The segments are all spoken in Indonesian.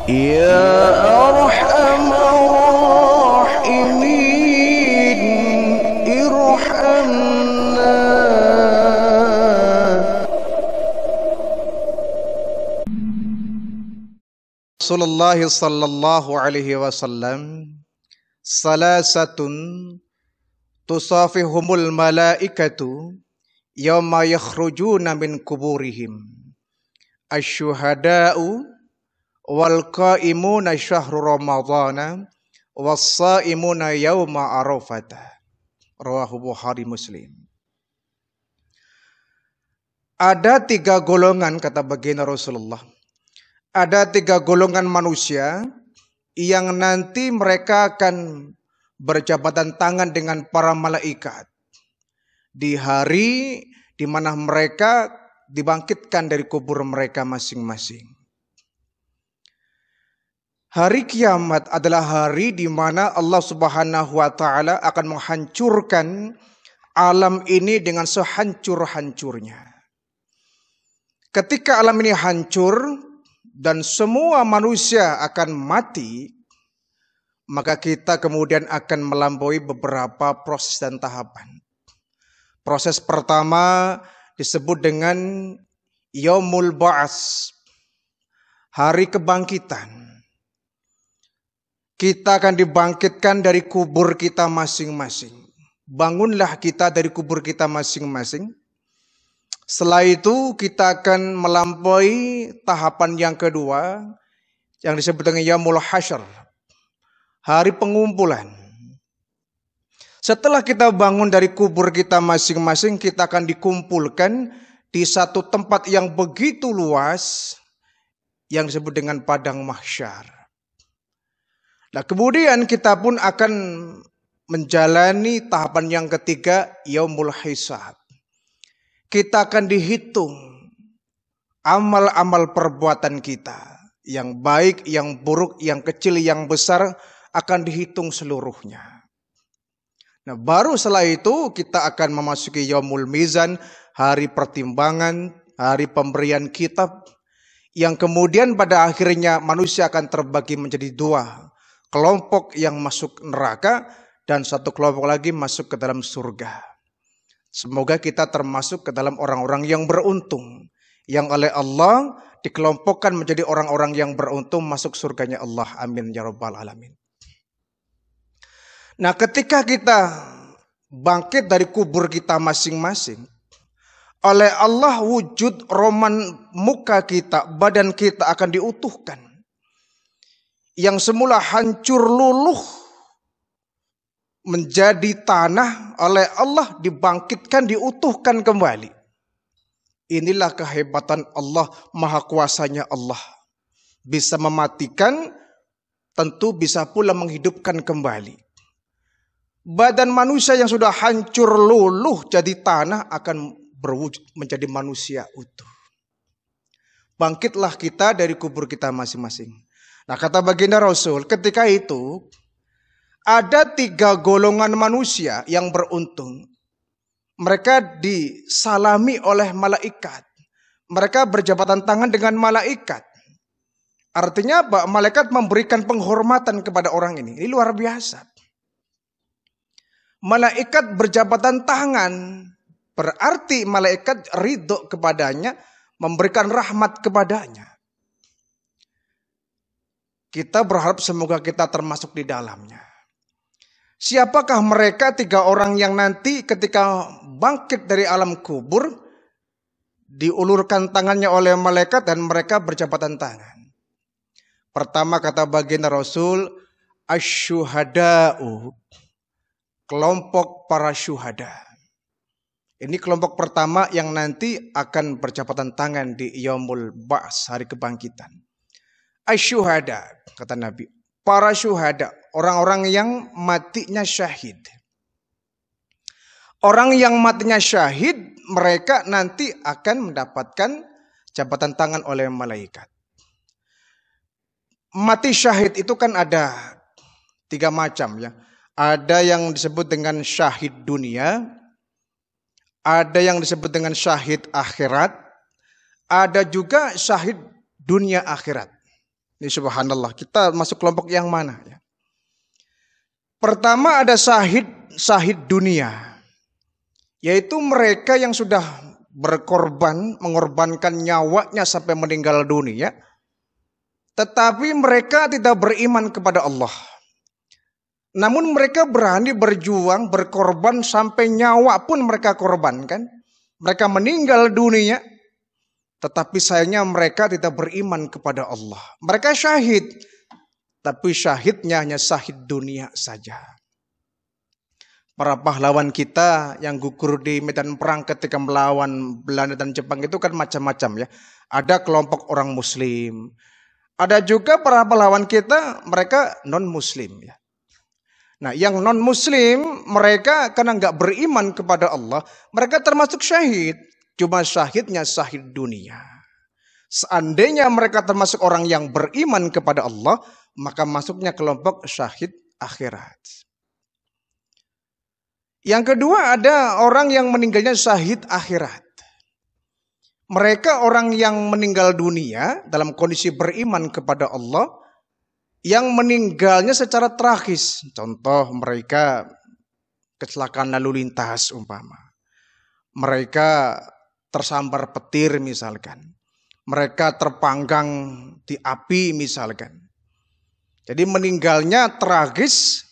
Ya Arhamar Rahimin, irhamna. Rasulullah sallallahu alaihi wasallam, salasatun tusafihumul malaikatu yawma yakhrujuna min kuburihim, asyuhada'u wal qaimuna syahru ramadhana was-saimuna yauma arafata. Rawahu Bukhari Muslim. Ada 3 golongan, kata baginda Rasulullah. Ada 3 golongan manusia yang nanti mereka akan berjabatan tangan dengan para malaikat di hari di mana mereka dibangkitkan dari kubur mereka masing-masing. Hari kiamat adalah hari di mana Allah Subhanahu wa taala akan menghancurkan alam ini dengan sehancur-hancurnya. Ketika alam ini hancur dan semua manusia akan mati, maka kita kemudian akan melampaui beberapa proses dan tahapan. Proses pertama disebut dengan Yaumul Ba'ats, hari kebangkitan. Kita akan dibangkitkan dari kubur kita masing-masing. Bangunlah kita dari kubur kita masing-masing. Setelah itu kita akan melampaui tahapan yang kedua yang disebut dengan Yaumul Hasyr, hari pengumpulan. Setelah kita bangun dari kubur kita masing-masing, kita akan dikumpulkan di satu tempat yang begitu luas yang disebut dengan padang mahsyar. Nah, kemudian kita pun akan menjalani tahapan yang ketiga, Yaumul Hisab. Kita akan dihitung amal-amal perbuatan kita, yang baik, yang buruk, yang kecil, yang besar, akan dihitung seluruhnya. Nah, baru setelah itu kita akan memasuki Yaumul Mizan, hari pertimbangan, hari pemberian kitab, yang kemudian pada akhirnya manusia akan terbagi menjadi 2. Kelompok yang masuk neraka dan satu kelompok lagi masuk ke dalam surga. Semoga kita termasuk ke dalam orang-orang yang beruntung, yang oleh Allah dikelompokkan menjadi orang-orang yang beruntung masuk surganya Allah. Amin ya rabbal alamin. Nah, ketika kita bangkit dari kubur kita masing-masing, oleh Allah wujud roman muka kita, badan kita akan diutuhkan. Yang semula hancur luluh menjadi tanah, oleh Allah dibangkitkan, diutuhkan kembali. Inilah kehebatan Allah, maha kuasanya Allah. Bisa mematikan, tentu bisa pula menghidupkan kembali. Badan manusia yang sudah hancur luluh jadi tanah akan berwujud menjadi manusia utuh. Bangkitlah kita dari kubur kita masing-masing. Nah, kata baginda Rasul, ketika itu ada 3 golongan manusia yang beruntung. Mereka disalami oleh malaikat. Mereka berjabatan tangan dengan malaikat. Artinya apa? Malaikat memberikan penghormatan kepada orang ini. Ini luar biasa. Malaikat berjabatan tangan, berarti malaikat ridho kepadanya, memberikan rahmat kepadanya. Kita berharap semoga kita termasuk di dalamnya. Siapakah mereka 3 orang yang nanti ketika bangkit dari alam kubur diulurkan tangannya oleh malaikat dan mereka berjabatan tangan? Pertama kata baginda Rasul, asyuhada'u, kelompok para syuhada. Ini kelompok pertama yang nanti akan berjabatan tangan di Yaumul Ba'ats, hari kebangkitan. Asyuhada, kata Nabi, para syuhada, orang-orang yang matinya syahid. Orang yang matinya syahid, mereka nanti akan mendapatkan jabatan tangan oleh malaikat. Mati syahid itu kan ada 3 macam ya. Ada yang disebut dengan syahid dunia, ada yang disebut dengan syahid akhirat, ada juga syahid dunia akhirat. Ini subhanallah, kita masuk kelompok yang mana ya? Pertama ada syahid dunia, yaitu mereka yang sudah berkorban, mengorbankan nyawanya sampai meninggal dunia, tetapi mereka tidak beriman kepada Allah. Namun mereka berani berjuang, berkorban sampai nyawa pun mereka korbankan. Mereka meninggal dunia, tetapi sayangnya mereka tidak beriman kepada Allah. Mereka syahid, tapi syahidnya hanya syahid dunia saja. Para pahlawan kita yang gugur di medan perang ketika melawan Belanda dan Jepang itu kan macam-macam ya. Ada kelompok orang Muslim, ada juga para pahlawan kita mereka non-Muslim ya. Nah, yang non-Muslim mereka karena nggak beriman kepada Allah, mereka termasuk syahid, cuma syahidnya syahid dunia. Seandainya mereka termasuk orang yang beriman kepada Allah, maka masuknya kelompok syahid akhirat. Yang kedua ada orang yang meninggalnya syahid akhirat. Mereka orang yang meninggal dunia dalam kondisi beriman kepada Allah, yang meninggalnya secara tragis. Contoh mereka kecelakaan lalu lintas umpama. Mereka tersambar petir misalkan. Mereka terpanggang di api misalkan. Jadi meninggalnya tragis,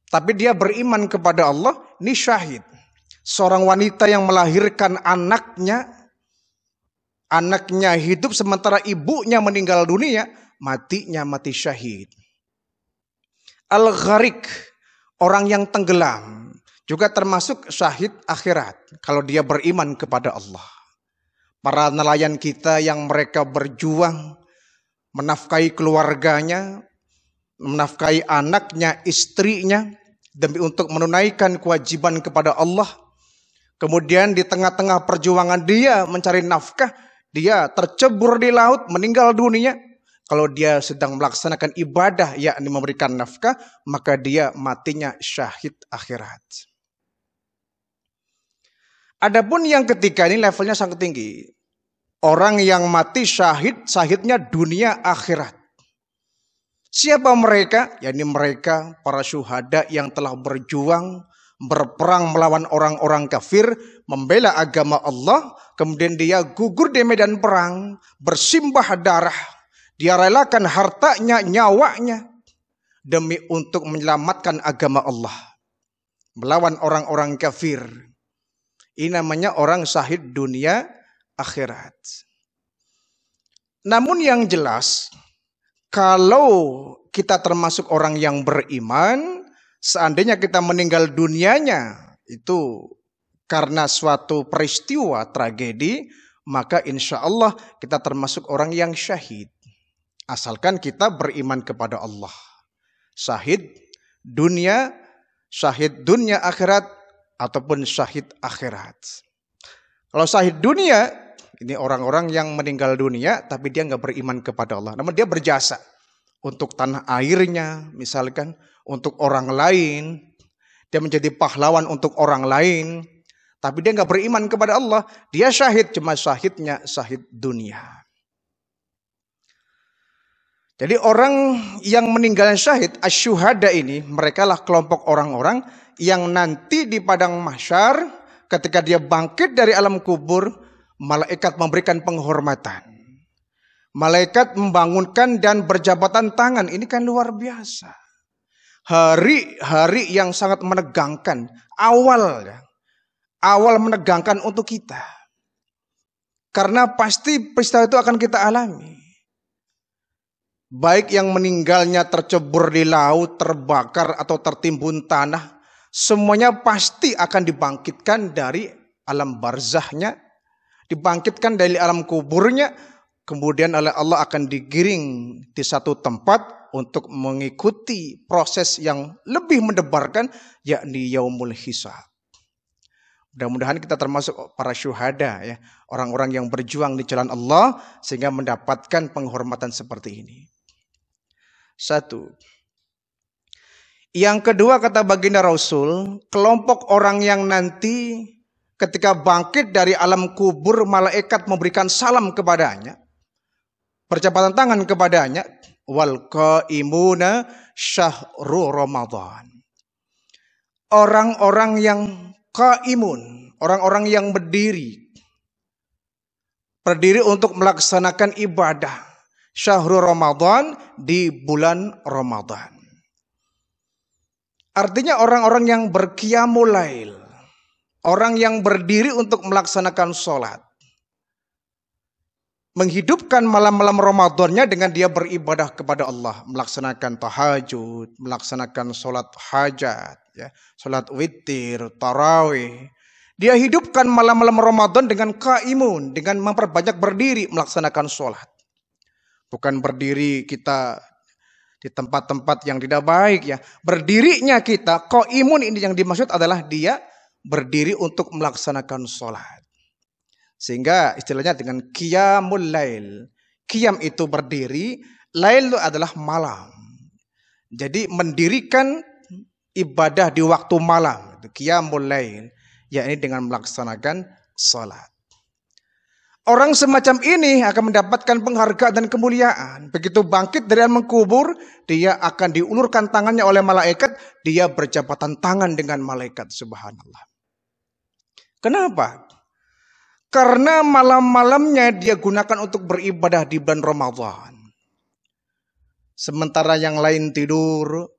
tapi dia beriman kepada Allah, ini syahid. Seorang wanita yang melahirkan anaknya hidup sementara ibunya meninggal dunia, matinya mati syahid. Al-gharik, orang yang tenggelam, juga termasuk syahid akhirat kalau dia beriman kepada Allah. Para nelayan kita yang mereka berjuang menafkahi keluarganya, menafkahi anaknya, istrinya, demi untuk menunaikan kewajiban kepada Allah. Kemudian di tengah-tengah perjuangan dia mencari nafkah, dia tercebur di laut, meninggal dunia. Kalau dia sedang melaksanakan ibadah, yakni memberikan nafkah, maka dia matinya syahid akhirat. Adapun yang ketiga ini levelnya sangat tinggi. Orang yang mati syahid, syahidnya dunia akhirat. Siapa mereka? Yakni mereka para syuhada yang telah berjuang, berperang melawan orang-orang kafir, membela agama Allah, kemudian dia gugur di medan perang, bersimbah darah, dia relakan hartanya, nyawanya, demi untuk menyelamatkan agama Allah, melawan orang-orang kafir. Ini namanya orang syahid dunia akhirat. Namun yang jelas, kalau kita termasuk orang yang beriman, seandainya kita meninggal dunianya itu karena suatu peristiwa tragedi, maka insya Allah kita termasuk orang yang syahid. Asalkan kita beriman kepada Allah. Syahid dunia akhirat, ataupun syahid akhirat. Kalau syahid dunia, ini orang-orang yang meninggal dunia tapi dia nggak beriman kepada Allah. Namun dia berjasa untuk tanah airnya, misalkan untuk orang lain. Dia menjadi pahlawan untuk orang lain, tapi dia nggak beriman kepada Allah. Dia syahid, cuma syahidnya syahid dunia. Jadi orang yang meninggal syahid, asyuhada ini, mereka lah kelompok orang-orang yang nanti di padang mahsyar ketika dia bangkit dari alam kubur, malaikat memberikan penghormatan. Malaikat membangunkan dan berjabatan tangan. Ini kan luar biasa. Hari-hari yang sangat menegangkan. Awal menegangkan untuk kita. Karena pasti peristiwa itu akan kita alami. Baik yang meninggalnya tercebur di laut, terbakar atau tertimbun tanah, semuanya pasti akan dibangkitkan dari alam barzahnya, dibangkitkan dari alam kuburnya, kemudian oleh Allah akan digiring di satu tempat untuk mengikuti proses yang lebih mendebarkan, yakni yaumul hisab. Mudah-mudahan kita termasuk para syuhada ya, orang-orang yang berjuang di jalan Allah sehingga mendapatkan penghormatan seperti ini. Satu. Yang kedua kata baginda Rasul, kelompok orang yang nanti ketika bangkit dari alam kubur malaikat memberikan salam kepadanya, perjabatan tangan kepadanya, wal qaimuna syahrul Ramadan. Orang-orang yang qaimun, orang-orang yang berdiri untuk melaksanakan ibadah syahrul Ramadan di bulan Ramadan. Artinya orang-orang yang berqiyamul lail, orang yang berdiri untuk melaksanakan sholat, menghidupkan malam-malam Ramadannya dengan dia beribadah kepada Allah, melaksanakan tahajud, melaksanakan sholat hajat, ya, sholat witir, tarawih. Dia hidupkan malam-malam Ramadan dengan qaimun, dengan memperbanyak berdiri melaksanakan sholat. Bukan berdiri kita di tempat-tempat yang tidak baik, ya. Berdirinya kita, qaimun ini yang dimaksud adalah dia berdiri untuk melaksanakan sholat. Sehingga istilahnya dengan qiyamul lail. Qiyam itu berdiri, lail itu adalah malam. Jadi mendirikan ibadah di waktu malam, qiyamul lail, yakni dengan melaksanakan sholat. Orang semacam ini akan mendapatkan penghargaan dan kemuliaan. Begitu bangkit dari alam kubur, dia akan diulurkan tangannya oleh malaikat, dia berjabatan tangan dengan malaikat, subhanallah. Kenapa? Karena malam-malamnya dia gunakan untuk beribadah di bulan Ramadan. Sementara yang lain tidur,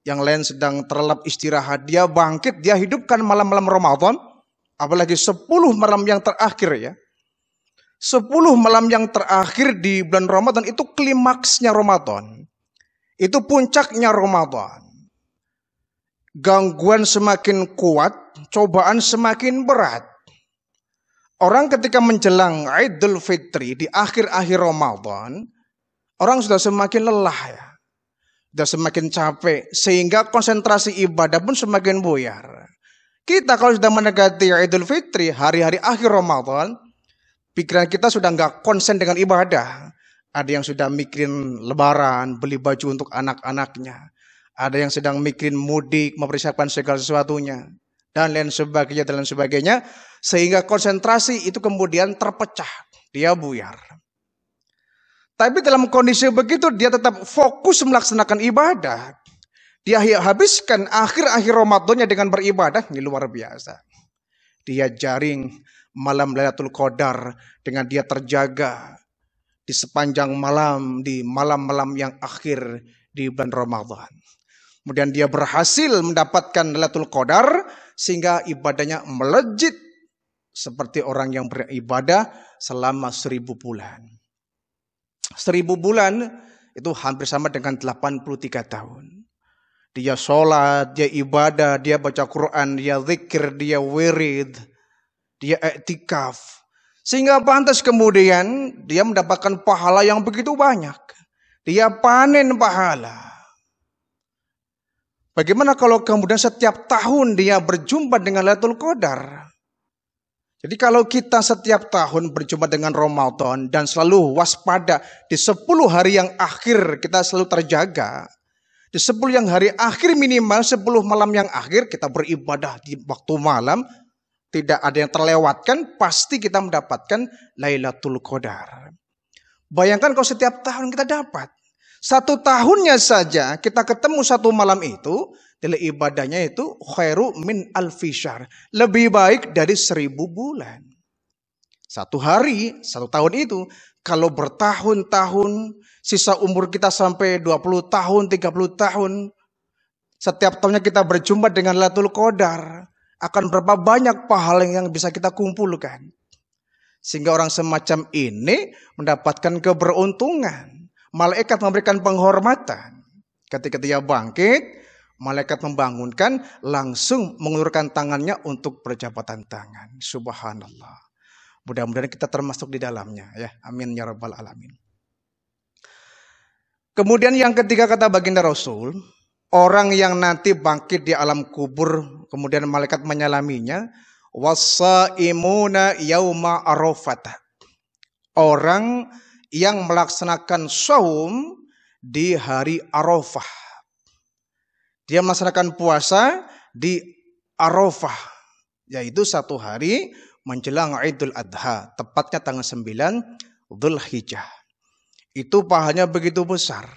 yang lain sedang terlelap istirahat, dia bangkit, dia hidupkan malam-malam Ramadan. Apalagi 10 malam yang terakhir, ya. 10 malam yang terakhir di bulan Ramadan itu klimaksnya Ramadan. Itu puncaknya Ramadan. Gangguan semakin kuat, cobaan semakin berat. Orang ketika menjelang Idul Fitri di akhir-akhir Ramadan, orang sudah semakin lelah, ya. Sudah semakin capek, sehingga konsentrasi ibadah pun semakin buyar. Kita kalau sudah mendekati Idul Fitri, hari-hari akhir Ramadan, pikiran kita sudah nggak konsen dengan ibadah. Ada yang sudah mikirin lebaran, beli baju untuk anak-anaknya. Ada yang sedang mikirin mudik, mempersiapkan segala sesuatunya. Dan lain sebagainya. Sehingga konsentrasi itu kemudian terpecah. Dia buyar. Tapi dalam kondisi begitu dia tetap fokus melaksanakan ibadah. Dia habiskan akhir-akhir Ramadannya dengan beribadah. Ini luar biasa. Dia jaring malam Lailatul Qadar dengan dia terjaga di sepanjang malam, di malam-malam yang akhir di bulan Ramadan. Kemudian dia berhasil mendapatkan Lailatul Qadar sehingga ibadahnya melejit seperti orang yang beribadah selama 1000 bulan. 1000 bulan itu hampir sama dengan 83 tahun. Dia sholat, dia ibadah, dia baca Quran, dia zikir, dia wirid, dia i'tikaf. Sehingga pantas kemudian dia mendapatkan pahala yang begitu banyak. Dia panen pahala. Bagaimana kalau kemudian setiap tahun dia berjumpa dengan Lailatul Qadar? Jadi kalau kita setiap tahun berjumpa dengan Ramadan dan selalu waspada di 10 hari yang akhir kita selalu terjaga. Di 10 yang hari akhir minimal 10 malam yang akhir kita beribadah di waktu malam. Tidak ada yang terlewatkan, pasti kita mendapatkan Lailatul Qadar. Bayangkan kalau setiap tahun kita dapat. 1 tahunnya saja kita ketemu 1 malam itu, nilai ibadahnya itu khairu min alfi syahr. Lebih baik dari 1000 bulan. 1 hari, 1 tahun itu, kalau bertahun-tahun, sisa umur kita sampai 20 tahun, 30 tahun, setiap tahunnya kita berjumpa dengan Lailatul Qadar, akan berapa banyak pahala yang bisa kita kumpulkan. Sehingga orang semacam ini mendapatkan keberuntungan. Malaikat memberikan penghormatan. Ketika dia bangkit, malaikat membangunkan, langsung mengulurkan tangannya untuk berjabatan tangan. Subhanallah. Mudah-mudahan kita termasuk di dalamnya, ya. Amin ya rabbal alamin. Kemudian yang ketiga kata baginda Rasul, orang yang nanti bangkit di alam kubur, kemudian malaikat menyalaminya, wasaimuna yauma arafah. Orang yang melaksanakan saum di hari Arafah. Dia melaksanakan puasa di Arafah, yaitu 1 hari menjelang Idul Adha, tepatnya tanggal 9 Dzulhijjah. Itu pahalanya begitu besar.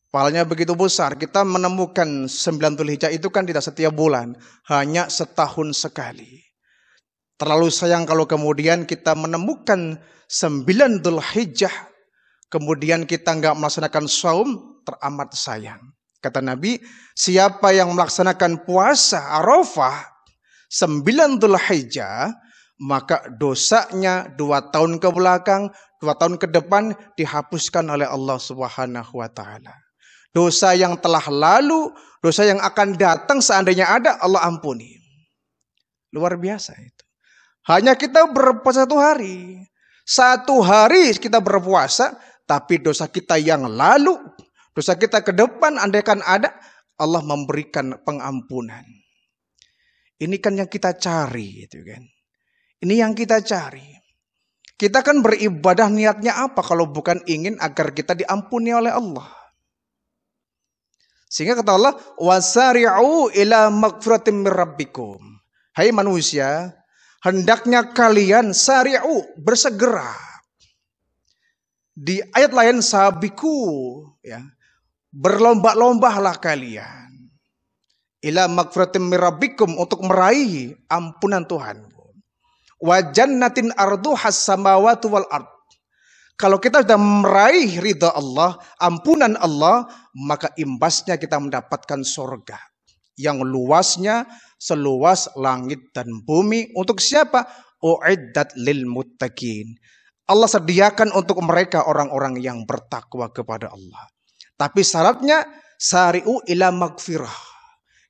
Pahalanya begitu besar. Kita menemukan 9 Dzulhijjah itu kan tidak setiap bulan, hanya setahun sekali. Terlalu sayang kalau kemudian kita menemukan 9 Dzulhijjah, kemudian kita nggak melaksanakan saum, teramat sayang. Kata Nabi, siapa yang melaksanakan puasa Arafah 9 Dzulhijjah, maka dosanya 2 tahun ke belakang, 2 tahun ke depan dihapuskan oleh Allah Subhanahu wa Ta'ala. Dosa yang telah lalu, dosa yang akan datang seandainya ada, Allah ampuni. Luar biasa itu. Hanya kita berpuasa 1 hari. 1 hari kita berpuasa, tapi dosa kita yang lalu, dosa kita ke depan, andaikan ada, Allah memberikan pengampunan. Ini kan yang kita cari, gitu kan. Ini yang kita cari. Kita kan beribadah niatnya apa kalau bukan ingin agar kita diampuni oleh Allah. Sehingga kata Allah, wasari'u ila magfiratin min rabbikum. Hai manusia, hendaknya kalian sari'u, bersegera. Di ayat lain sabiku, ya, berlomba-lombalah kalian. Ila magfiratin min rabbikum, untuk meraih ampunan Tuhan. Wa jannatin arduhas samawati wal ard. Kalau kita sudah meraih ridha Allah, ampunan Allah, maka imbasnya kita mendapatkan surga yang luasnya seluas langit dan bumi. Untuk siapa? Uiddat lil muttaqin. Allah sediakan untuk mereka orang-orang yang bertakwa kepada Allah. Tapi syaratnya sari'u ila magfirah.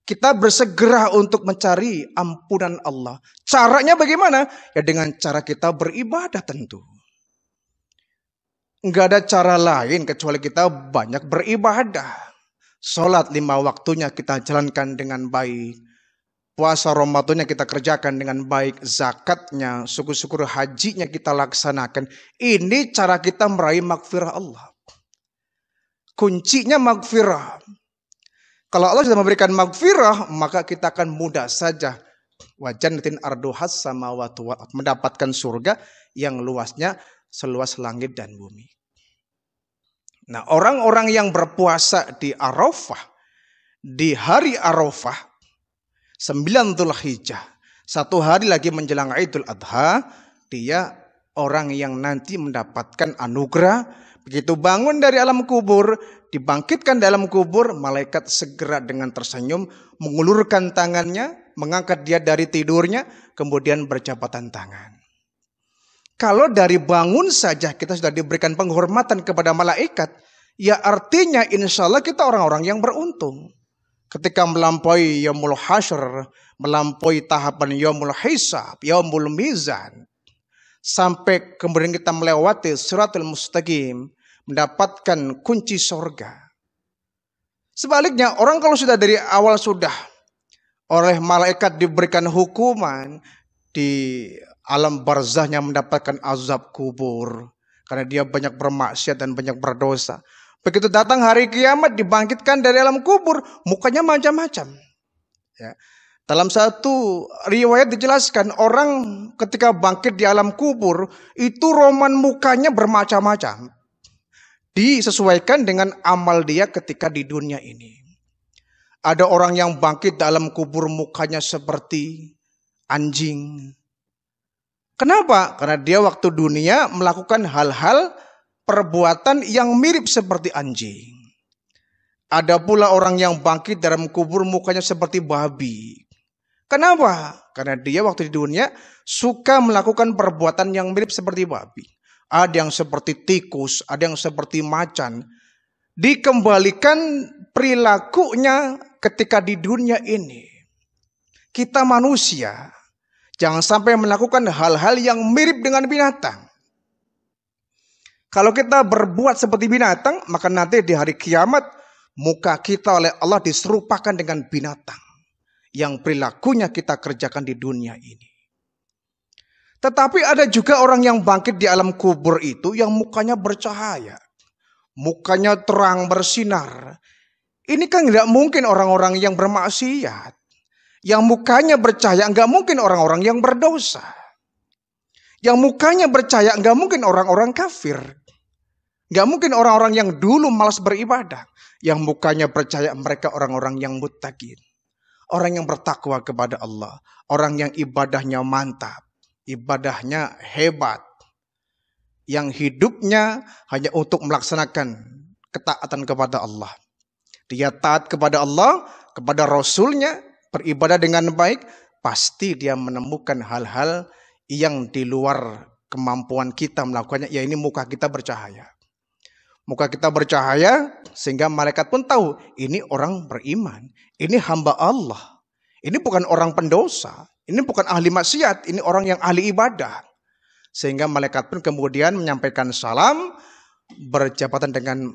Kita bersegera untuk mencari ampunan Allah. Caranya bagaimana? Ya dengan cara kita beribadah tentu. Enggak ada cara lain kecuali kita banyak beribadah. Sholat 5 waktunya kita jalankan dengan baik. Puasa Ramadannya kita kerjakan dengan baik. Zakatnya, syukur-syukur hajinya kita laksanakan. Ini cara kita meraih magfirah Allah. Kuncinya magfirah. Kalau Allah sudah memberikan magfirah, maka kita akan mudah saja wajannatin arduhas samawati wal ard, mendapatkan surga yang luasnya seluas langit dan bumi. Nah, orang-orang yang berpuasa di Arafah, di hari Arafah 9 Dzulhijjah, 1 hari lagi menjelang Idul Adha, dia orang yang nanti mendapatkan anugerah. Begitu bangun dari alam kubur, dibangkitkan dalam kubur, malaikat segera dengan tersenyum mengulurkan tangannya, mengangkat dia dari tidurnya, kemudian berjabatan tangan. Kalau dari bangun saja kita sudah diberikan penghormatan kepada malaikat, ya artinya insya Allah kita orang-orang yang beruntung. Ketika melampaui yaumul hasyr, melampaui tahapan yaumul hisab, yaumul mizan, sampai kemudian kita melewati siratul mustaqim, mendapatkan kunci surga. Sebaliknya, orang kalau sudah dari awal sudah oleh malaikat diberikan hukuman, di alam barzahnya mendapatkan azab kubur karena dia banyak bermaksiat dan banyak berdosa. Begitu datang hari kiamat, dibangkitkan dari alam kubur, mukanya macam-macam. Ya. Dalam satu riwayat dijelaskan, orang ketika bangkit di alam kubur, itu roman mukanya bermacam-macam. Disesuaikan dengan amal dia ketika di dunia ini. Ada orang yang bangkit dalam kubur mukanya seperti anjing. Kenapa? Karena dia waktu dunia melakukan hal-hal perbuatan yang mirip seperti anjing. Ada pula orang yang bangkit dalam kubur mukanya seperti babi. Kenapa? Karena dia waktu di dunia suka melakukan perbuatan yang mirip seperti babi. Ada yang seperti tikus, ada yang seperti macan. Dikembalikan perilakunya ketika di dunia ini. Kita manusia, jangan sampai melakukan hal-hal yang mirip dengan binatang. Kalau kita berbuat seperti binatang, maka nanti di hari kiamat, muka kita oleh Allah diserupakan dengan binatang. Yang perilakunya kita kerjakan di dunia ini. Tetapi ada juga orang yang bangkit di alam kubur itu yang mukanya bercahaya. Mukanya terang bersinar. Ini kan tidak mungkin orang-orang yang bermaksiat. Yang mukanya bercahaya enggak mungkin orang-orang yang berdosa. Yang mukanya bercahaya enggak mungkin orang-orang kafir. Gak mungkin orang-orang yang dulu malas beribadah. Yang mukanya percaya mereka orang-orang yang muttaqin. Orang yang bertakwa kepada Allah. Orang yang ibadahnya mantap. Ibadahnya hebat. Yang hidupnya hanya untuk melaksanakan ketaatan kepada Allah. Dia taat kepada Allah, kepada Rasulnya, beribadah dengan baik. Pasti dia menemukan hal-hal yang di luar kemampuan kita melakukannya. Ya ini muka kita bercahaya. Muka kita bercahaya sehingga malaikat pun tahu ini orang beriman. Ini hamba Allah. Ini bukan orang pendosa. Ini bukan ahli maksiat. Ini orang yang ahli ibadah. Sehingga malaikat pun kemudian menyampaikan salam berjabatan dengan